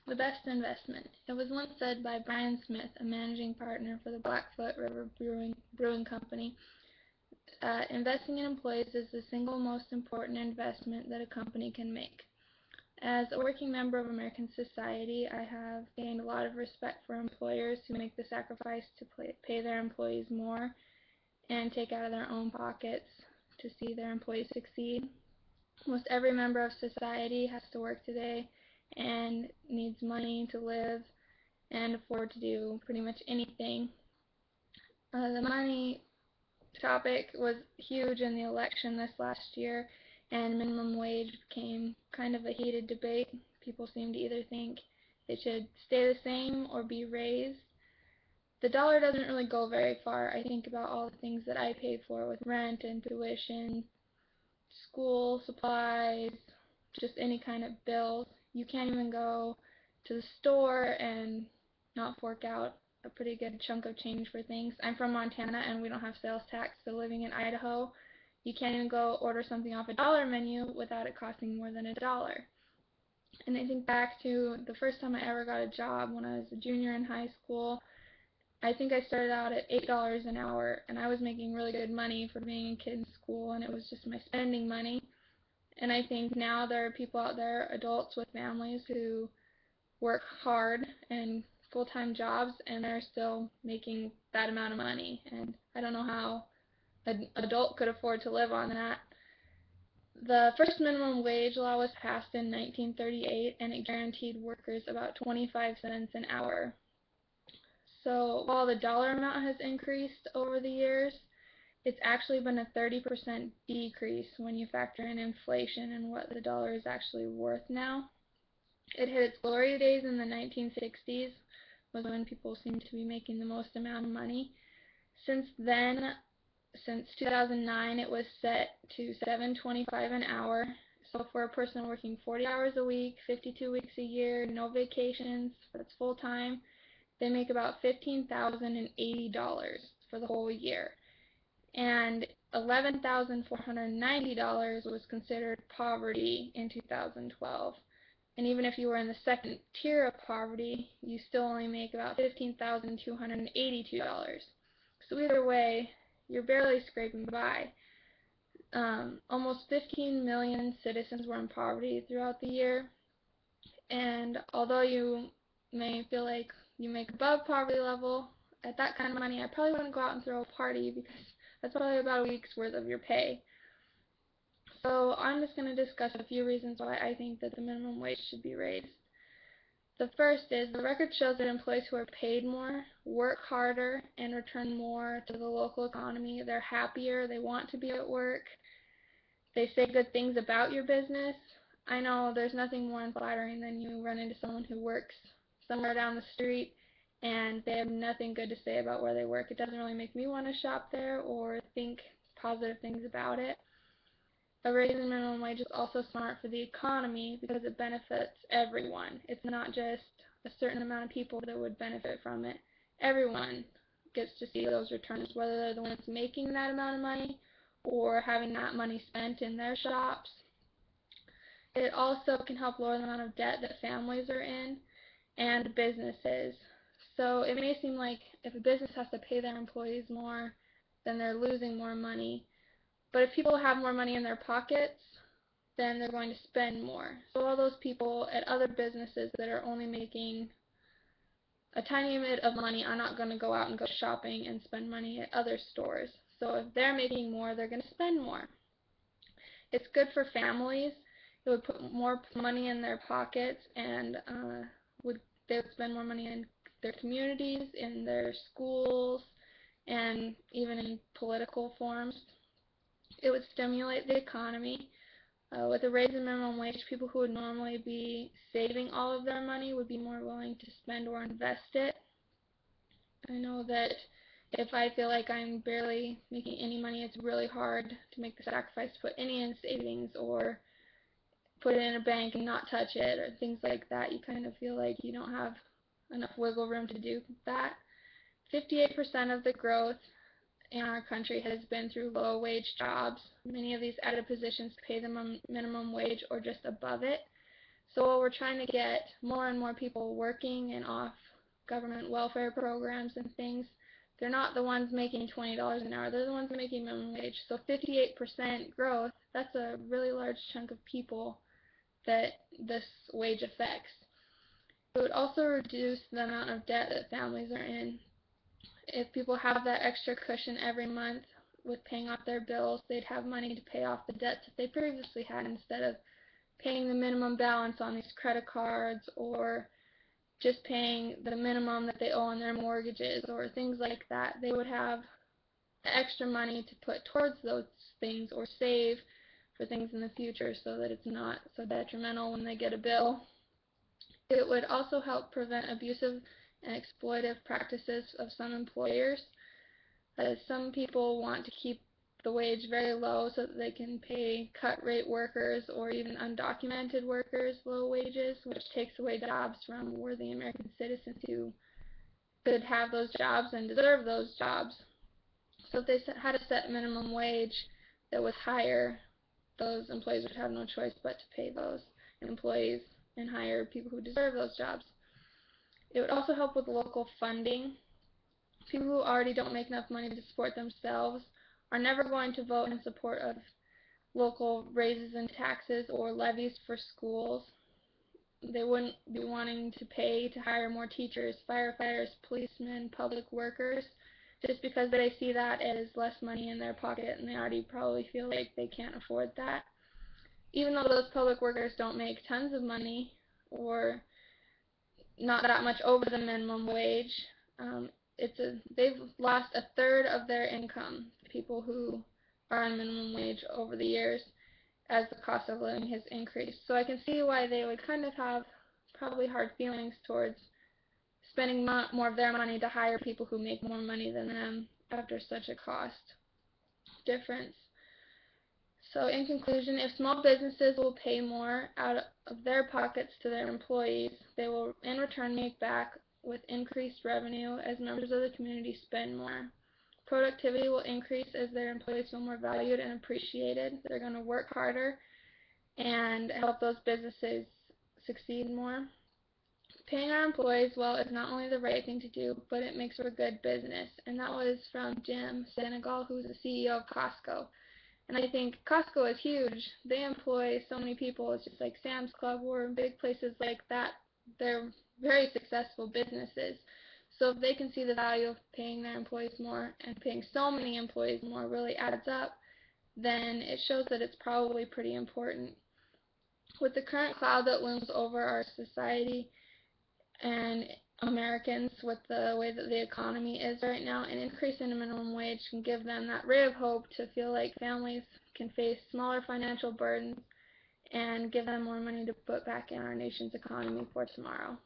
The best investment. It was once said by Brian Smith, a managing partner for the Blackfoot River Brewing Company, investing in employees is the single most important investment that a company can make. As a working member of American society, I have gained a lot of respect for employers who make the sacrifice to pay their employees more and take out of their own pockets to see their employees succeed. Almost every member of society has to work today and needs money to live and afford to do pretty much anything. The money topic was huge in the election this last year, and minimum wage became kind of a heated debate. People seem to either think it should stay the same or be raised. The dollar doesn't really go very far. I think about all the things that I pay for with rent and tuition, school supplies, just any kind of bills. You can't even go to the store and not fork out a pretty good chunk of change for things. I'm from Montana and we don't have sales tax, so living in Idaho, you can't even go order something off a dollar menu without it costing more than $1. And I think back to the first time I ever got a job when I was a junior in high school. I think I started out at $8 an hour, and I was making really good money for being a kid in school, and it was just my spending money. And I think now there are people out there, adults with families, who work hard and full-time jobs, and they're still making that amount of money. And I don't know how an adult could afford to live on that. The first minimum wage law was passed in 1938, and it guaranteed workers about 25 cents an hour. So while the dollar amount has increased over the years, it's actually been a 30% decrease when you factor in inflation and what the dollar is actually worth now. It hit its glory days in the 1960s, was when people seemed to be making the most amount of money. Since then, since 2009, it was set to $7.25 an hour. So for a person working 40 hours a week, 52 weeks a year, no vacations, that's full time, they make about $15,080 for the whole year. And $11,490 was considered poverty in 2012. And even if you were in the second tier of poverty, you still only make about $15,282. So either way, you're barely scraping by. Almost 15 million citizens were in poverty throughout the year, and although you may feel like you make above poverty level, at that kind of money, I probably wouldn't go out and throw a party because that's probably about a week's worth of your pay. So I'm just going to discuss a few reasons why I think that the minimum wage should be raised. The first is the record shows that employees who are paid more work harder and return more to the local economy. They're happier, they want to be at work, they say good things about your business. I know there's nothing more unflattering than you run into someone who works somewhere down the street and they have nothing good to say about where they work. It doesn't really make me want to shop there or think positive things about it. A raise in minimum wage is also smart for the economy because it benefits everyone. It's not just a certain amount of people that would benefit from it. Everyone gets to see those returns, whether they're the ones making that amount of money or having that money spent in their shops. It also can help lower the amount of debt that families are in and businesses. So it may seem like if a business has to pay their employees more, then they're losing more money. But if people have more money in their pockets, then they're going to spend more. So all those people at other businesses that are only making a tiny bit of money are not going to go out and go shopping and spend money at other stores. So if they're making more, they're going to spend more. It's good for families. It would put more money in their pockets, and they would spend more money in their communities, in their schools, and even in political forms. It would stimulate the economy. With a raise in minimum wage, people who would normally be saving all of their money would be more willing to spend or invest it. I know that if I feel like I'm barely making any money, it's really hard to make the sacrifice to put any in savings or put it in a bank and not touch it or things like that. You kind of feel like you don't have enough wiggle room to do that. 58% of the growth in our country has been through low-wage jobs. Many of these added positions pay the minimum wage or just above it. So while we're trying to get more and more people working and off government welfare programs and things, they're not the ones making $20 an hour. They're the ones making minimum wage. So 58% growth, that's a really large chunk of people that this wage affects. It would also reduce the amount of debt that families are in. If people have that extra cushion every month with paying off their bills, they'd have money to pay off the debts that they previously had instead of paying the minimum balance on these credit cards or just paying the minimum that they owe on their mortgages or things like that. They would have extra money to put towards those things or save for things in the future so that it's not so detrimental when they get a bill. It would also help prevent abusive and exploitive practices of some employers, as some people want to keep the wage very low so that they can pay cut-rate workers or even undocumented workers low wages, which takes away jobs from worthy American citizens who could have those jobs and deserve those jobs. So if they had a set minimum wage that was higher, those employees would have no choice but to pay those employees and hire people who deserve those jobs. It would also help with local funding. People who already don't make enough money to support themselves are never going to vote in support of local raises in taxes or levies for schools. They wouldn't be wanting to pay to hire more teachers, firefighters, policemen, public workers, just because they see that as less money in their pocket and they already probably feel like they can't afford that. Even though those public workers don't make tons of money or not that much over the minimum wage, they've lost a third of their income, people who are on minimum wage over the years, as the cost of living has increased. So I can see why they would kind of have probably hard feelings towards spending more of their money to hire people who make more money than them after such a cost difference. So in conclusion, if small businesses will pay more out of their pockets to their employees, they will in return make back with increased revenue as members of the community spend more. Productivity will increase as their employees feel more valued and appreciated. They're going to work harder and help those businesses succeed more. Paying our employees well is not only the right thing to do, but it makes for good business. And that was from Jim Senegal, who's the CEO of Costco. And I think Costco is huge. They employ so many people. It's just like Sam's Club or big places like that. They're very successful businesses. So if they can see the value of paying their employees more, and paying so many employees more really adds up, then it shows that it's probably pretty important. With the current cloud that looms over our society and Americans, with the way that the economy is right now, an increase in the minimum wage can give them that ray of hope to feel like families can face smaller financial burdens and give them more money to put back in our nation's economy for tomorrow.